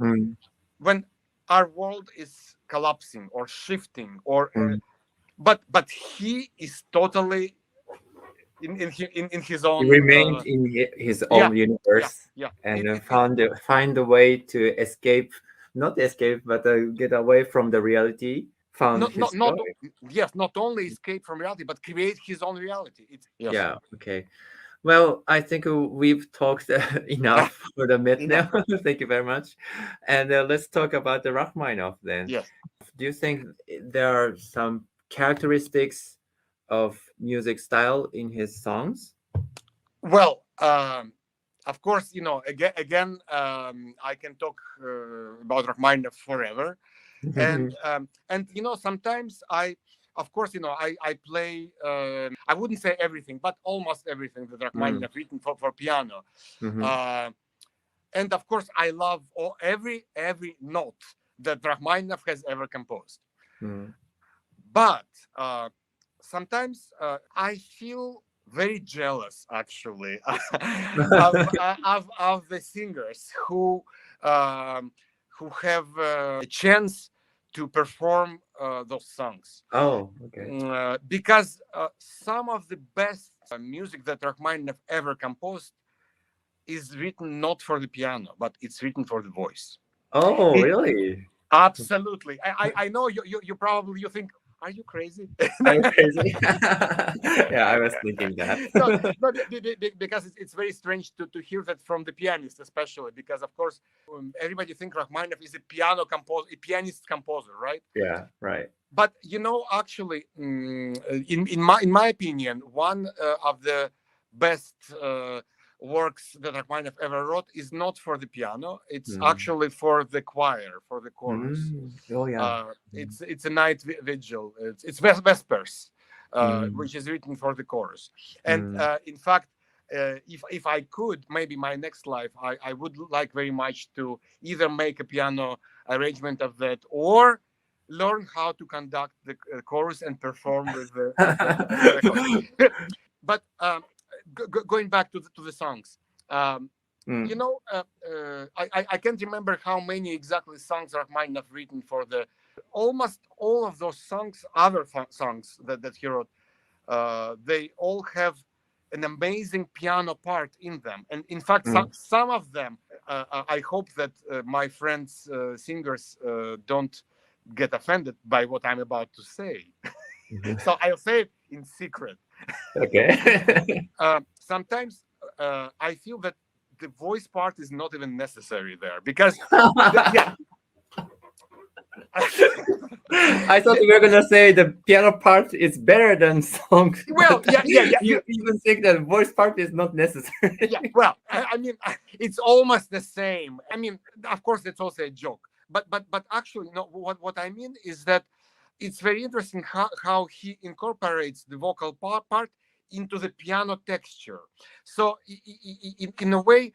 when our world is collapsing or shifting, or but he is totally in his own. He remained in his own universe, and find a way to escape, not escape, but get away from the reality. Not only escape from reality, but create his own reality. Okay. Well, I think we've talked enough for the Medtner. Thank you very much. And let's talk about the Rachmaninov then. Yes. Do you think there are some characteristics of music style in his songs? Well, of course, again, I can talk about Rachmaninoff forever, and sometimes of course, I play. I wouldn't say everything, but almost everything that Rachmaninoff written for piano, and of course, I love every note that Rachmaninoff has ever composed. But sometimes I feel very jealous, actually, of the singers who have a chance to perform those songs. Oh, okay. Because some of the best music that Rachmaninoff ever composed is written not for the piano, but it's written for the voice. Oh, really? Absolutely. I know you probably think, are you crazy? I'm crazy. Yeah, I was thinking that. No, because it's very strange to hear that from the pianist, especially because, of course, everybody thinks Rachmaninoff is a pianist composer, right? Yeah, right. But actually, in my opinion, one of the best works that Rachmaninoff ever wrote is not for the piano. It's actually for the choir, for the chorus. Oh yeah. It's a night vigil. It's Vespers, which is written for the chorus. And in fact, if I could, maybe my next life, I would like very much to either make a piano arrangement of that or learn how to conduct the chorus and perform with the chorus. But going back to the songs, I can't remember how many exactly songs Rachmaninoff written for the almost all of those songs, other songs that he wrote. They all have an amazing piano part in them, and in fact, some of them. I hope that my friends singers don't get offended by what I'm about to say. So I'll say it in secret. Okay. Sometimes I feel that the voice part is not even necessary there because yeah. I thought you were gonna say the piano part is better than songs. Well, yeah. You even think that voice part is not necessary. Yeah, well, I mean, it's almost the same. I mean, of course, that's also a joke. But actually, no. What I mean is that it's very interesting how he incorporates the vocal part into the piano texture. So in a way,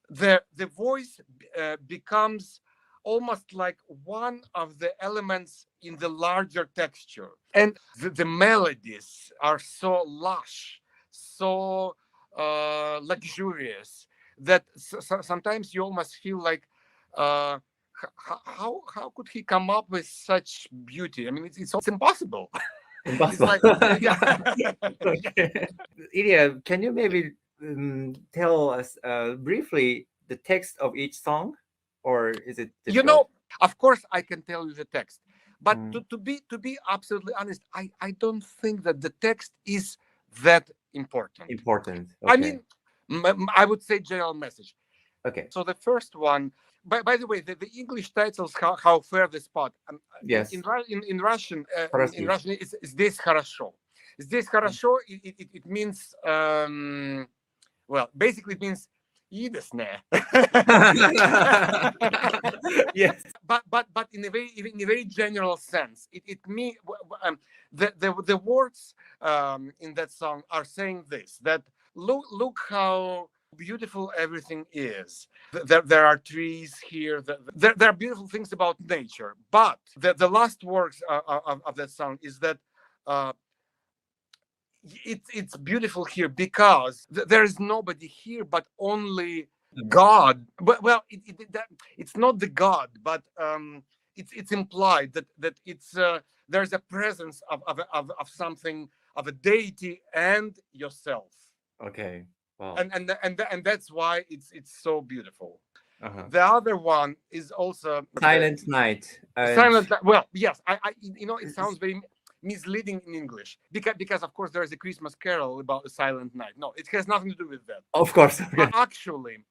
the voice becomes almost like one of the elements in the larger texture. And the melodies are so lush, so luxurious that sometimes you almost feel like, how could he come up with such beauty? I mean, it's impossible. Impossible. It's like, yeah. Okay. Ilya, can you maybe tell us briefly the text of each song, or is it difficult? Of course I can tell you the text, but to be absolutely honest, I don't think that the text is that important. Okay. I mean, I would say general message. Okay. So the first one, by the way, the English titles, how fair the spot. Yes. In Russian, it's здесь хорошо. Здесь хорошо. It means well, basically it means idesne. Yes. But in a very general sense, it means the words in that song are saying this, that look how beautiful everything is. There are trees here. There are beautiful things about nature. But the last words of that song is that it's beautiful here because there is nobody here but only God. Well, it's not the God, but it's implied that it's there's a presence of something, of a deity and yourself. Okay. Wow. And that's why it's so beautiful. Uh-huh. The other one is also Silent Night. Well, yes, I it sounds very misleading in English because of course there is a Christmas carol about a silent night. No, it has nothing to do with that. Of course. Okay. Actually,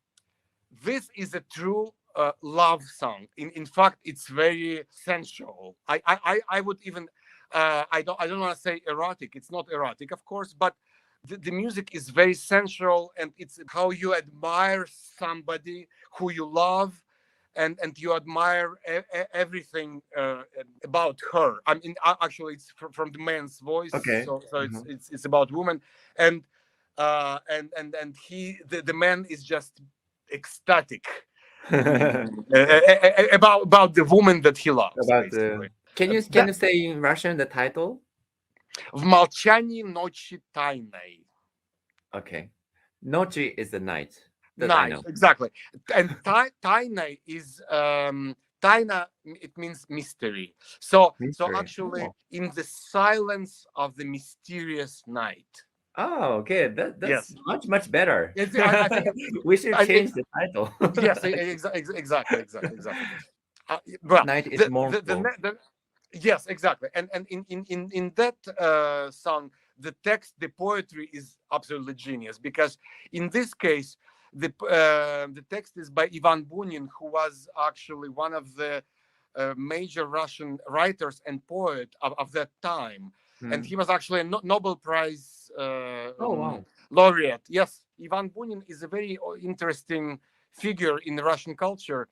this is a true love song. In fact, it's very sensual. I would even I don't want to say erotic. It's not erotic, of course, but the music is very sensual, and it's how you admire somebody who you love, and you admire everything about her. I mean, actually, it's from the man's voice, Okay. so it's about woman, and he the man is just ecstatic about the woman that he loves. Can you say in Russian the title? В молчании ночи тайной. Okay. Ночи is the night. That Night, I know. exactly. And tayna is tayna. It means mystery. So actually, in the silence of the mysterious night. Oh, okay. That's yes. much better. I think we should change the title. Yes, exactly. Well, night is mournful. Yes, exactly. And in that song, the text, the poetry is absolutely genius, because in this case, the text is by Ivan Bunin, who was actually one of the major Russian writers and poet of that time. And he was actually a Nobel Prize laureate. Yes, Ivan Bunin is a very interesting figure in Russian culture,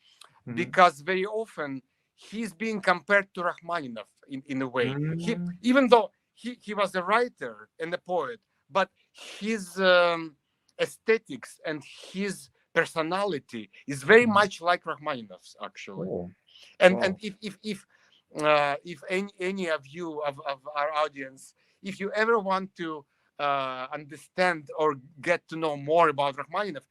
because very often he's being compared to Rachmaninov in a way. Even though he was a writer and a poet, but his aesthetics and his personality is very much like Rachmaninov's, actually. And if any of you of our audience, if you ever want to understand or get to know more about Rachmaninov,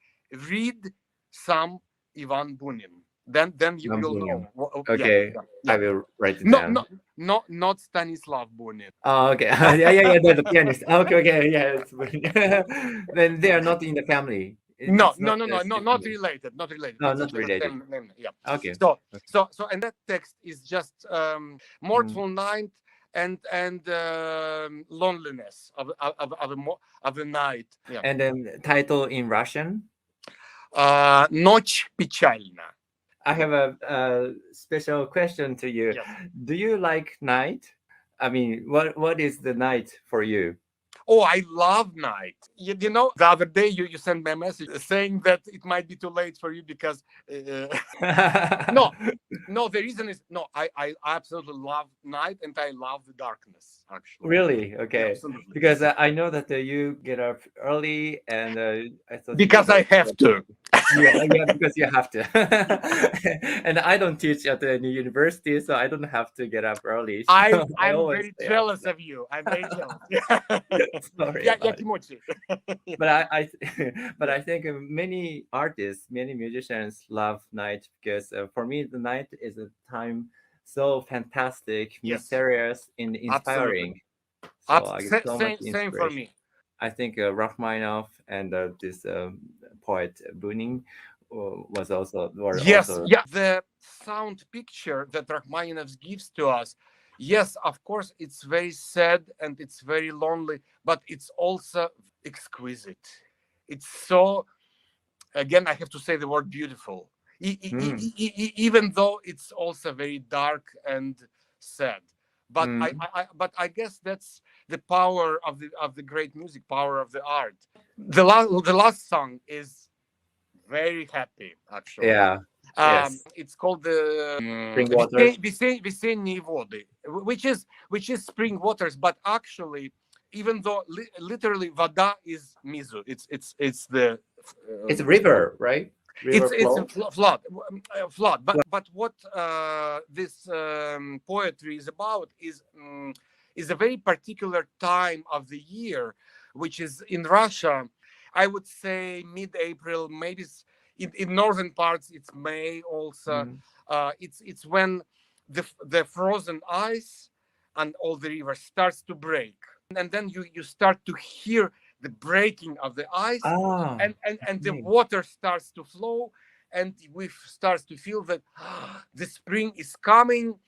read some Ivan Bunin. Then you will know. Okay, I will write it down. Not Stanislav Bunin. Oh, okay. yeah. They're the pianist. Okay, yeah. Then they are not in the family. Not related. Not related. No, not related. Yeah. Okay. So, and that text is just mournful night and loneliness of the night. Yeah. And then title in Russian? Ночь печальна. I have a special question to you. Yes. Do you like night? I mean, what is the night for you? Oh, I love night. You know, the other day you sent me a message saying that it might be too late for you because no, the reason is I absolutely love night, and I love the darkness, actually. Really? Okay. Absolutely. Because I know that you get up early, and I thought because I have to. yeah, because you have to. And I don't teach at any university, so I don't have to get up early. So I'm very jealous of you. I'm very jealous. Sorry. But I think many artists, many musicians love night, because for me the night is a time so fantastic, mysterious, and inspiring. So I get so much same for me. I think Rachmaninoff and this poet Bunin was also. The sound picture that Rachmaninoff gives to us. Yes, of course, it's very sad and it's very lonely, but it's also exquisite. It's so, again, I have to say the word beautiful, even though it's also very dark and sad. But I guess that's the power of the great music, power of the art. The last song is very happy, actually. Yeah. Yes. It's called the Spring Waters. Весенние воды, which is spring waters, but actually, even though literally вода is mizu, it's the it's a river, right? It's a flood. But what this poetry is about is a very particular time of the year, which is in Russia, I would say mid-April, maybe. In northern parts, it's May also. It's when the frozen ice and all the rivers starts to break, and then you start to hear the breaking of the ice, and the water starts to flow, and we start to feel that the spring is coming.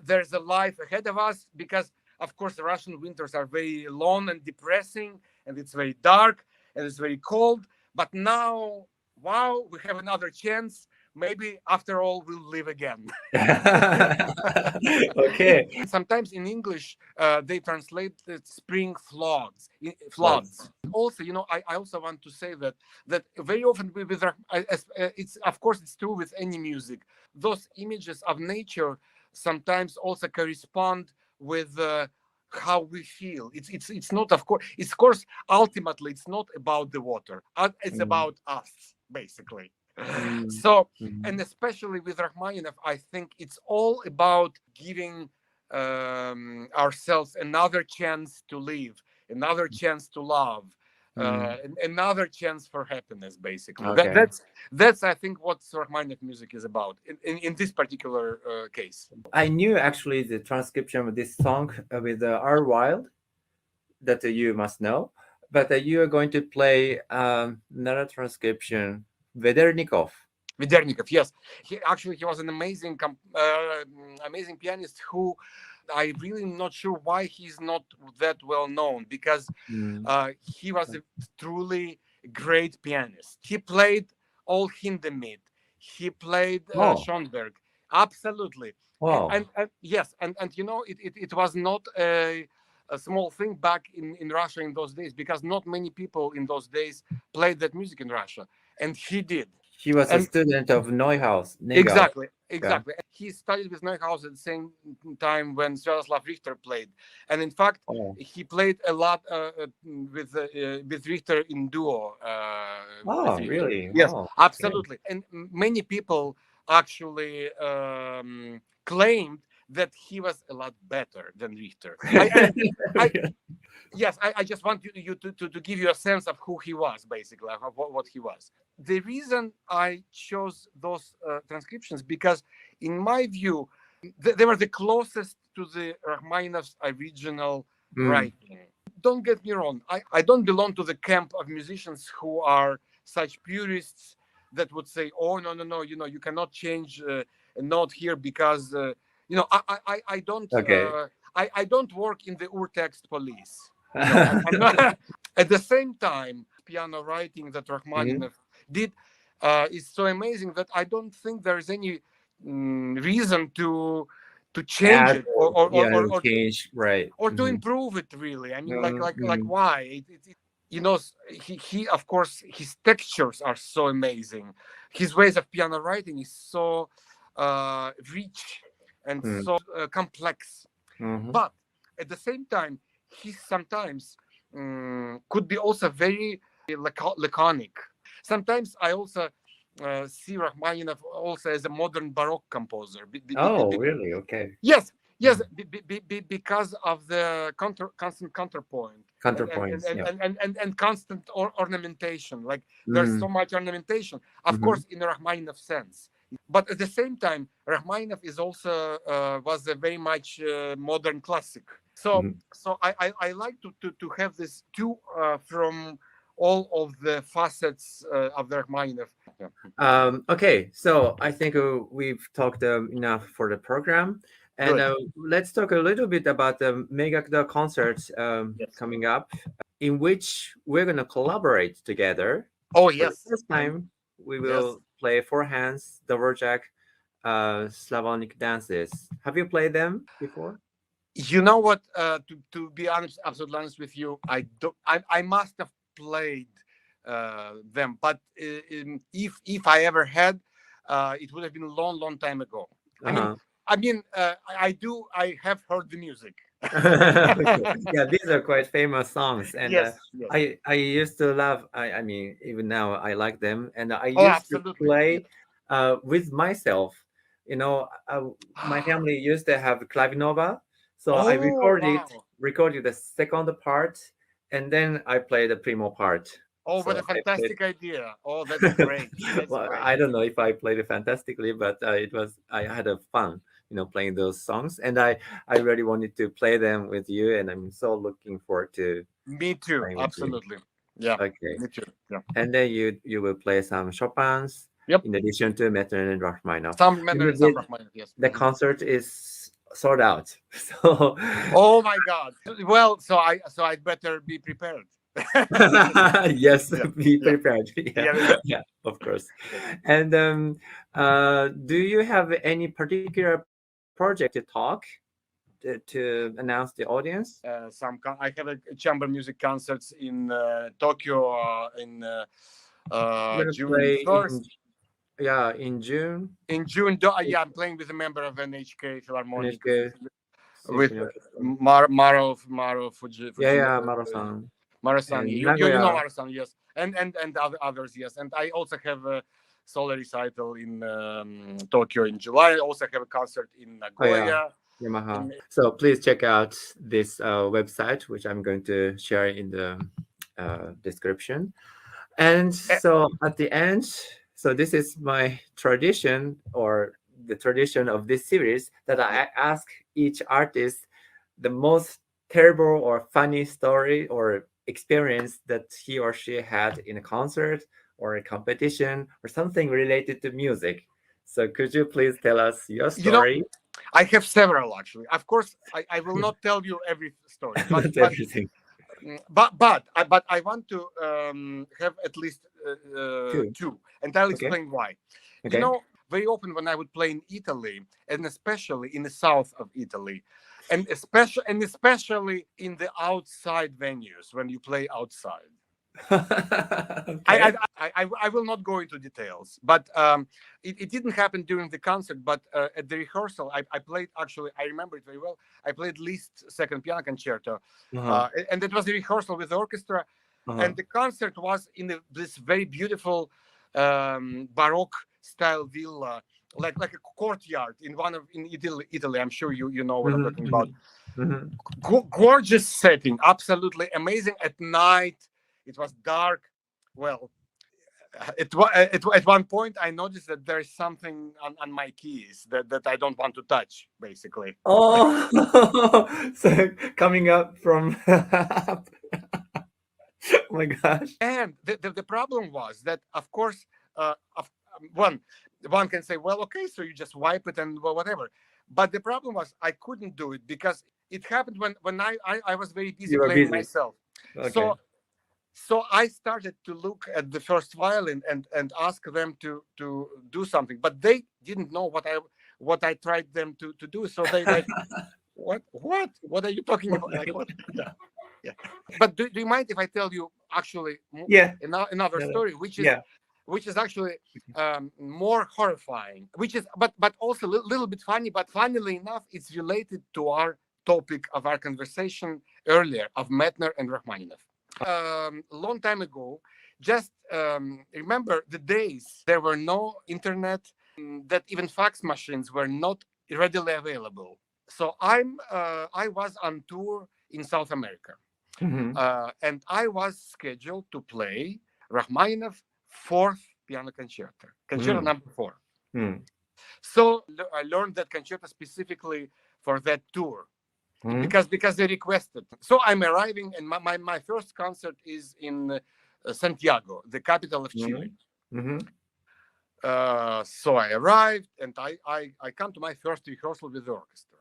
There's a life ahead of us, because of course the Russian winters are very long and depressing, and it's very dark and it's very cold. But now, wow, we have another chance. maybe after all we'll live again. Okay. Sometimes in English they translate it spring floods. Also, I also want to say that very often it's, of course, it's true with any music. Those images of nature sometimes also correspond with how we feel. It's not, of course, ultimately it's not about the water. It's about us, basically. So, and especially with Rachmaninoff, I think it's all about giving ourselves another chance to live, another chance to love, another chance for happiness, basically. Okay. That's I think what Rachmaninoff music is about in this particular case. I knew actually the transcription of this song with R. Wild that you must know, but you are going to play another transcription, Vedernikov. Vedernikov, yes. He was an amazing pianist who I really am not sure why he's not that well known, because he was a truly great pianist. He played all Hindemith. He played Schoenberg. Absolutely. Wow. And yes, and it was not a small thing back in Russia in those days, because not many people in those days played that music in Russia, and he did. He was a student of Neuhaus. Exactly. Yeah. He studied with Neuhaus at the same time when Sviatoslav Richter played, and in fact, he played a lot with Richter in duo. Really? Yes, oh, absolutely. Okay. And many people actually claimed that he was a lot better than Richter. Yes, I just want you to give you a sense of who he was, basically, of what he was. The reason I chose those transcriptions, because in my view, they were the closest to the Rachmaninoff's original writing. Don't get me wrong, I don't belong to the camp of musicians who are such purists that would say, oh, no, you cannot change a note here because, I don't I don't work in the urtext police. At the same time, piano writing that Rachmaninoff did is so amazing that I don't think there is any reason to change it or change, right, or to improve it, really. I mean, like why? He of course, his textures are so amazing. His ways of piano writing is so rich and so complex. But at the same time, he sometimes could be also very laconic. Sometimes I also see Rachmaninoff also as a modern Baroque composer. Really? Okay. Yes, because of the constant counterpoint. And constant ornamentation. Like there's so much ornamentation, of course, in the Rachmaninoff sense. But at the same time, Rachmaninoff is also was a very much modern classic. So I like to have this two from all of the facets of the Rachmaninoff. Okay, so I think we've talked enough for the program. And let's talk a little bit about the Megakda concert coming up, in which we're going to collaborate together. Oh, yes. For the first time, we will play four hands, Dvorak, Slavonic dances. Have you played them before? You know what? To be honest, absolutely honest with you, I must have played them, but if I ever had, it would have been a long time ago. I have heard the music. Yeah, these are quite famous songs, and yes. I used to love. I mean, even now I like them, and I used to play with myself. My family used to have clavinova, so I recorded the second part, and then I played the primo part. Oh, what a fantastic idea! Oh, that's great. Well, I don't know if I played it fantastically, but I had a fun, playing those songs, and I really wanted to play them with you, and I'm so looking forward to. Me too, absolutely. Yeah. Okay. Me too. Yeah. And then you will play some Chopin's. Yep. In addition to Medtner and Rachmaninoff. Some Medtner and some Rachmaninoff, yes. The concert is sold out. So. Oh my God! Well, so I'd better be prepared. Yes, Yeah. be Yeah. prepared. Yeah. Yeah, of course. And do you have any particular project to talk to announce the audience? I have a chamber music concerts in Tokyo in You're gonna June play 1st. in June. In June, yeah, I'm playing with a member of NHK Philharmonic NHK with Symphony Orchestra. Maro Fuji. Yeah, Maro-san. Maro-san, And you know Nagoya. Maro-san, yes, and others, yes. And I also have a solo recital in Tokyo in July. I also have a concert in Nagoya. Yamaha. So please check out this website, which I'm going to share in the description. And so at the end, so this is my tradition, or the tradition of this series, that I ask each artist the most terrible or funny story or experience that he or she had in a concert or a competition or something related to music. So could you please tell us your story? I have several, actually. Of course, I will not tell you every story, Not everything. but I want to have at least two, and I'll explain why. Okay. You know, very often when I would play in Italy, and especially in the south of Italy, and especially in the outside venues when you play outside. Okay. I will not go into details, but it didn't happen during the concert. But at the rehearsal, I played. Actually, I remember it very well. I played Liszt Second Piano Concerto, and it was a rehearsal with the orchestra, and the concert was in this very beautiful Baroque style villa, like a courtyard in Italy. I'm sure you know what I'm talking about. Gorgeous setting, absolutely amazing. At night, it was dark. Well, at one point, I noticed that there is something on my keys that I don't want to touch, basically. Oh, so coming up from. Oh my gosh. And the problem was that, of course, one can say, well, okay, so you just wipe it and whatever. But the problem was I couldn't do it because it happened when I was very busy playing myself. Okay. So I started to look at the first violin and ask them to do something, but they didn't know what I tried them to do. So they like, what are you talking about? Like, what? Yeah. But do you mind if I tell you actually another story, which is actually more horrifying, but also a little bit funny. But funnily enough, it's related to our topic of our conversation earlier of Medtner and Rachmaninov. Long time ago, just remember the days there were no internet, that even fax machines were not readily available. So I was on tour in South America, and I was scheduled to play Rachmaninov fourth piano concerto number 4. So I learned that concerto specifically for that tour. Because they requested. So I'm arriving, and my first concert is in Santiago, the capital of Chile. So I arrived, and I come to my first rehearsal with the orchestra.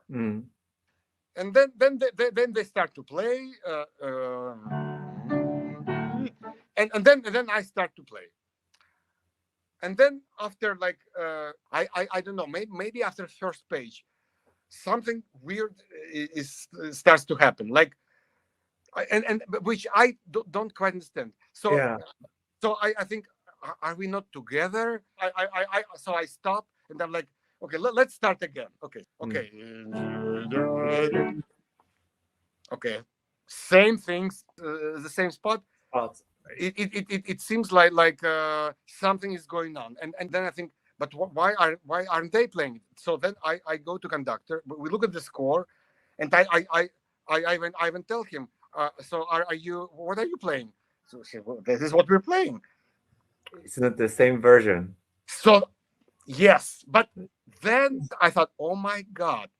And then they start to play, and then I start to play. And then after I don't know, maybe after first page, something weird starts to happen, and which I don't quite understand. So I think, are we not together? So I stop, and I'm like, okay, let's start again. Okay, same things, the same spot. It seems like something is going on, and then I think, but why aren't they playing it? So then I go to conductor. We look at the score, and I even tell him. So what are you playing? So he said, well, this is what we're playing. It's not the same version. So yes, but then I thought, oh my God,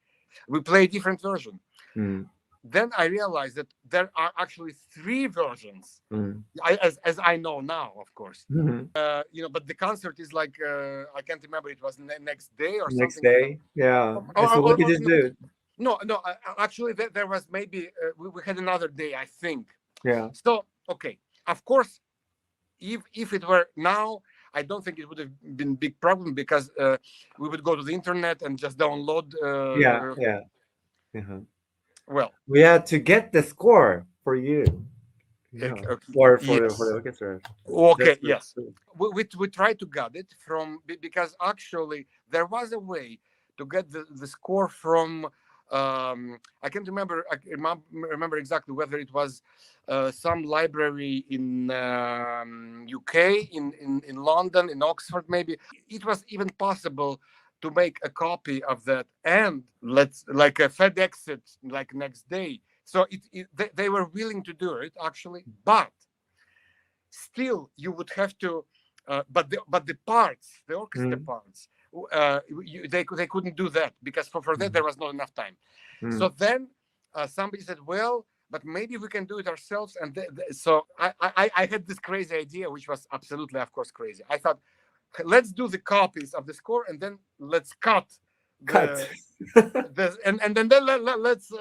we play a different version. Then I realized that there are actually 3 versions, as I know now, of course. But the concert is like, I can't remember, it was next day or next something. Next day, yeah. So what did you do? No, actually, there was maybe, we had another day, I think. Yeah. So okay, of course, if it were now, I don't think it would have been a big problem because we would go to the internet and just download. Yeah. Uh-huh. Well, We had to get the score for you. Yeah. For yes. the orchestra. Okay, That's yes. cool. We tried to get it from, because actually there was a way to get the score from. I can't remember. I remember exactly whether it was some library in UK, in London, in Oxford, maybe. It was even possible to make a copy of that and like a FedEx it like next day. So they were willing to do it actually, but still you would have to. But the parts, the orchestra parts, they couldn't do that because for that there was not enough time. So then somebody said, well, but maybe we can do it ourselves. And so I had this crazy idea, which was absolutely, of course, crazy. I thought, let's do the copies of the score and then let's cut. And then let's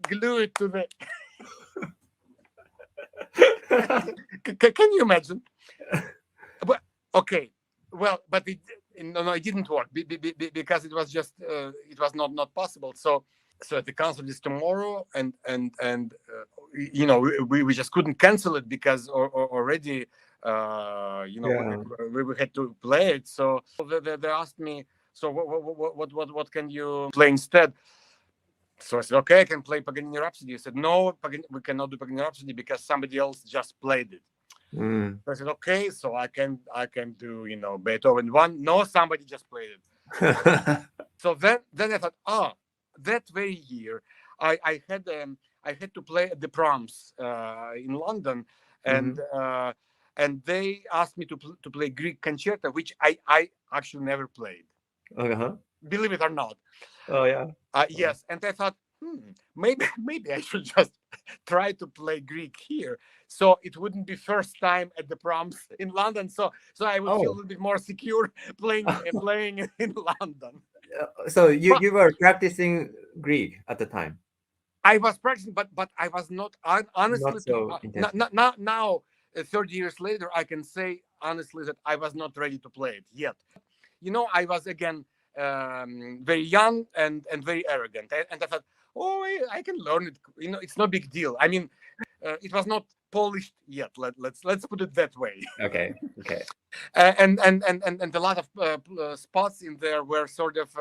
glue it to the. Can you imagine? But, okay, well, but it didn't work because it was just it was not possible. So the concert is tomorrow, and we just couldn't cancel it because already we had to play it. So they asked me, so what can you play instead? So I said, okay, I can play Paganini Rhapsody. I said, no, we cannot do Paganini Rhapsody because somebody else just played it. So I said, okay, so I can do Beethoven 1. No, somebody just played it. So then I thought, that very year I had to play at the Proms in London, and they asked me to play Greek concerto, which I actually never played. Believe it or not. Oh yeah. Yes, and I thought, maybe I should just try to play Greek here, so it wouldn't be first time at the Proms in London. So I would feel a little bit more secure playing in London. So you were practicing Greek at the time? I was practicing, but I was not honestly. Not so now, 30 years later, I can say honestly that I was not ready to play it yet. I was again very young and very arrogant, and I thought, I can learn it. It's no big deal. I mean, it was not polished yet. Let's put it that way. Okay. And a lot of spots in there were sort of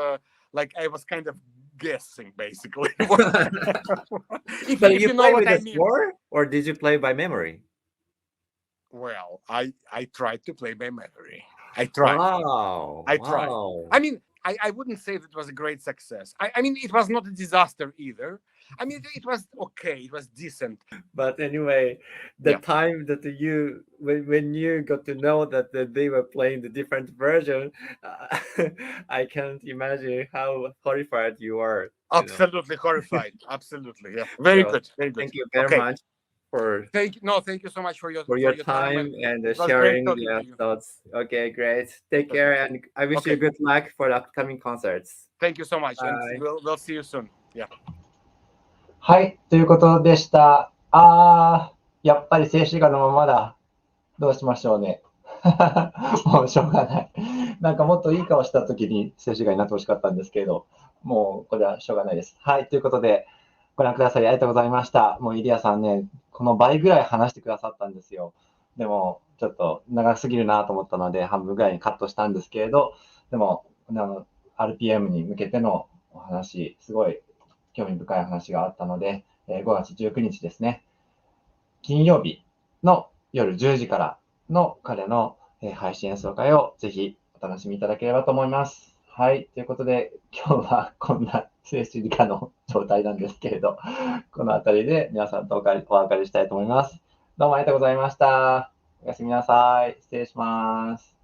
like I was kind of guessing, basically. But you play with the score, or did you play by memory? Well, I tried to play by memory. I tried. Wow. I tried. I mean, I wouldn't say that it was a great success. I mean, it was not a disaster either. I mean, it was okay. It was decent. But anyway, the time that when you got to know that they were playing the different version, I can't imagine how horrified you are. Absolutely horrified. Absolutely. Yeah. Very good. Very good. Thank you very much for thank you so much for your time and sharing your thoughts. Okay, great. Take care, and I wish you good luck for the upcoming concerts. Thank you so much, and we'll see you soon. Yeah. はい、ということでした。やっぱり静止画のままだ。どうしましょうね。もうしょうがない。なんかもっといい顔したときに静止画になってほしかったんですけれど、もうこれはしょうがないです。はい、ということで、ご覧くださりありがとうございました。もうイリアさんね、この倍ぐらい話してくださったんですよ。でも、ちょっと長すぎるなと思ったので、半分ぐらいにカットしたんですけれど、でも、RPM に向けてのお話、すごい興味深い話があったので、5月19日ですね、金曜日の夜10時からの彼の配信演奏会をぜひお楽しみいただければと思います。はい。ということで、今日はこんな静止画の状態なんですけれど、この辺りで皆さんとお別れしたいと思います。どうもありがとうございました。おやすみなさい。失礼します。